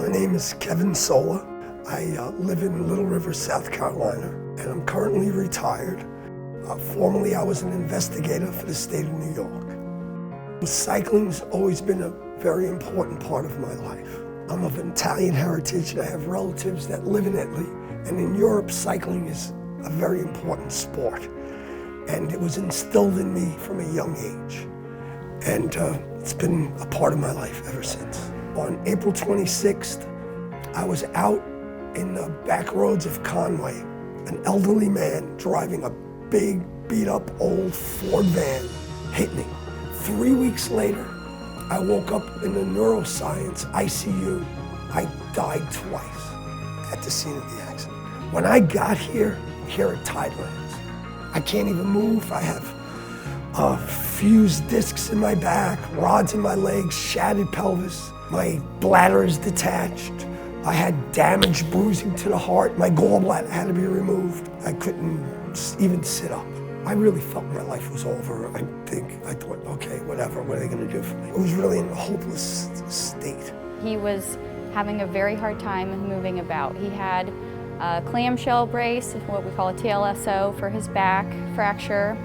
My name is Kevin Sola. I live in Little River, South Carolina, and I'm currently retired. Formerly, I was an investigator for the state of New York. Cycling's always been a very important part of my life. I'm of Italian heritage, and I have relatives that live in Italy. And in Europe, cycling is a very important sport. And it was instilled in me from a young age. And it's been a part of my life ever since. On April 26th, I was out in the back roads of Conway. An elderly man driving a big, beat-up old Ford van hit me. 3 weeks later, I woke up in the neuroscience ICU. I died twice at the scene of the accident. When I got here at Tidelands, I can't even move. I have fused discs in my back, rods in my legs, shattered pelvis. My bladder is detached. I had damage, bruising to the heart. My gallbladder had to be removed. I couldn't even sit up. I really felt my life was over. I thought, okay, whatever, what are they gonna do for me? It was really in a hopeless state. He was having a very hard time moving about. He had a clamshell brace, what we call a TLSO, for his back fracture.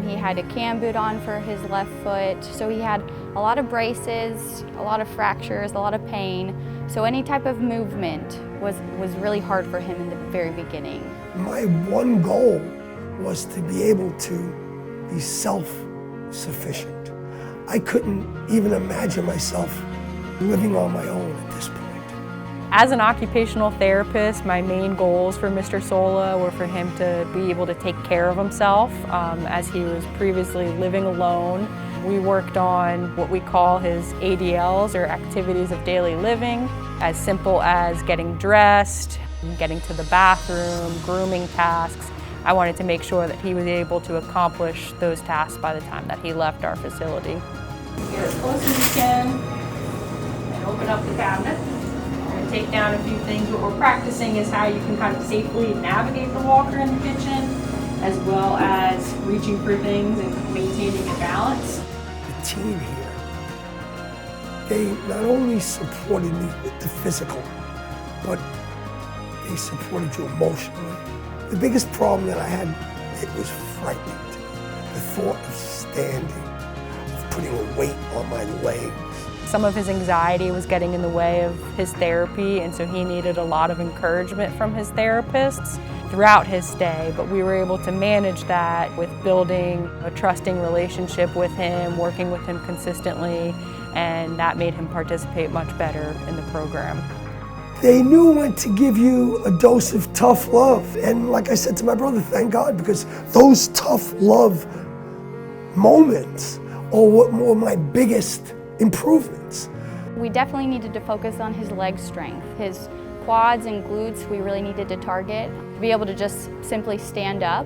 He had a cam boot on for his left foot. So he had a lot of braces, a lot of fractures, a lot of pain. So any type of movement was really hard for him in the very beginning. My one goal was to be able to be self-sufficient. I couldn't even imagine myself living on my own at this point. As an occupational therapist, my main goals for Mr. Sola were for him to be able to take care of himself as he was previously living alone. We worked on what we call his ADLs, or activities of daily living, as simple as getting dressed, getting to the bathroom, grooming tasks. I wanted to make sure that he was able to accomplish those tasks by the time that he left our facility. Get as close as you can and open up the cabinet. And take down a few things. What we're practicing is how you can kind of safely navigate the walker in the kitchen, as well as reaching for things and maintaining your balance. The team here, they not only supported me with the physical, but they supported you emotionally. The biggest problem that I had, it was frightening to me. The thought of standing, of putting a weight on my legs. Some of his anxiety was getting in the way of his therapy, and so he needed a lot of encouragement from his therapists throughout his stay, but we were able to manage that with building a trusting relationship with him, working with him consistently, and that made him participate much better in the program. They knew when to give you a dose of tough love, and like I said to my brother, thank God, because those tough love moments are what were my biggest improvements. We definitely needed to focus on his leg strength. His quads and glutes we really needed to target. To be able to just simply stand up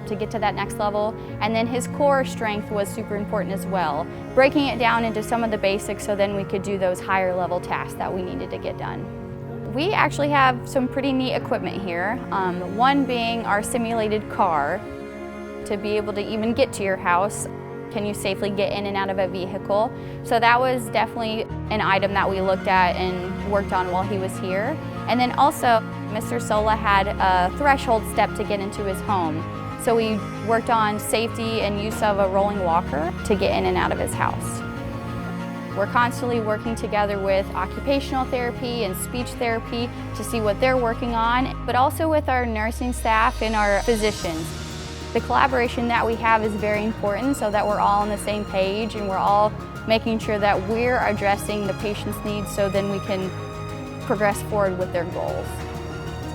to get to that next level. And then his core strength was super important as well. Breaking it down into some of the basics so then we could do those higher level tasks that we needed to get done. We actually have some pretty neat equipment here. One being our simulated car to be able to even get to your house. Can you safely get in and out of a vehicle? So that was definitely an item that we looked at and worked on while he was here. And then also, Mr. Sola had a threshold step to get into his home. So we worked on safety and use of a rolling walker to get in and out of his house. We're constantly working together with occupational therapy and speech therapy to see what they're working on, but also with our nursing staff and our physicians. The collaboration that we have is very important so that we're all on the same page and we're all making sure that we're addressing the patient's needs so then we can progress forward with their goals.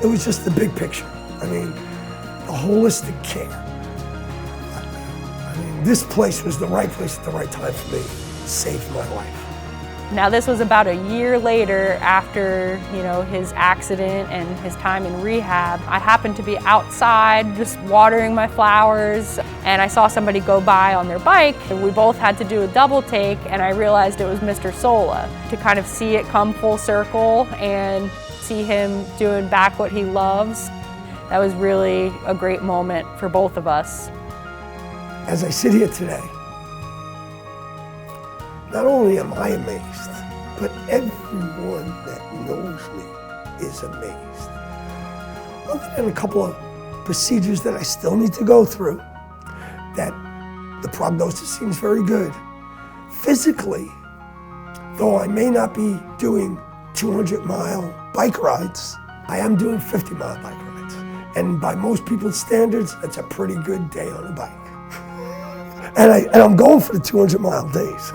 It was just the big picture. I mean, the holistic care. I mean, this place was the right place at the right time for me. It saved my life. Now this was about a year later after, his accident and his time in rehab. I happened to be outside just watering my flowers, and I saw somebody go by on their bike, and we both had to do a double take, and I realized it was Mr. Sola. To kind of see it come full circle and see him doing back what he loves, that was really a great moment for both of us. As I sit here today, not only am I amazed, but everyone that knows me is amazed. Other than a couple of procedures that I still need to go through, that the prognosis seems very good. Physically, though I may not be doing 200-mile bike rides, I am doing 50-mile bike rides. And by most people's standards, that's a pretty good day on a bike. And I'm going for the 200-mile days.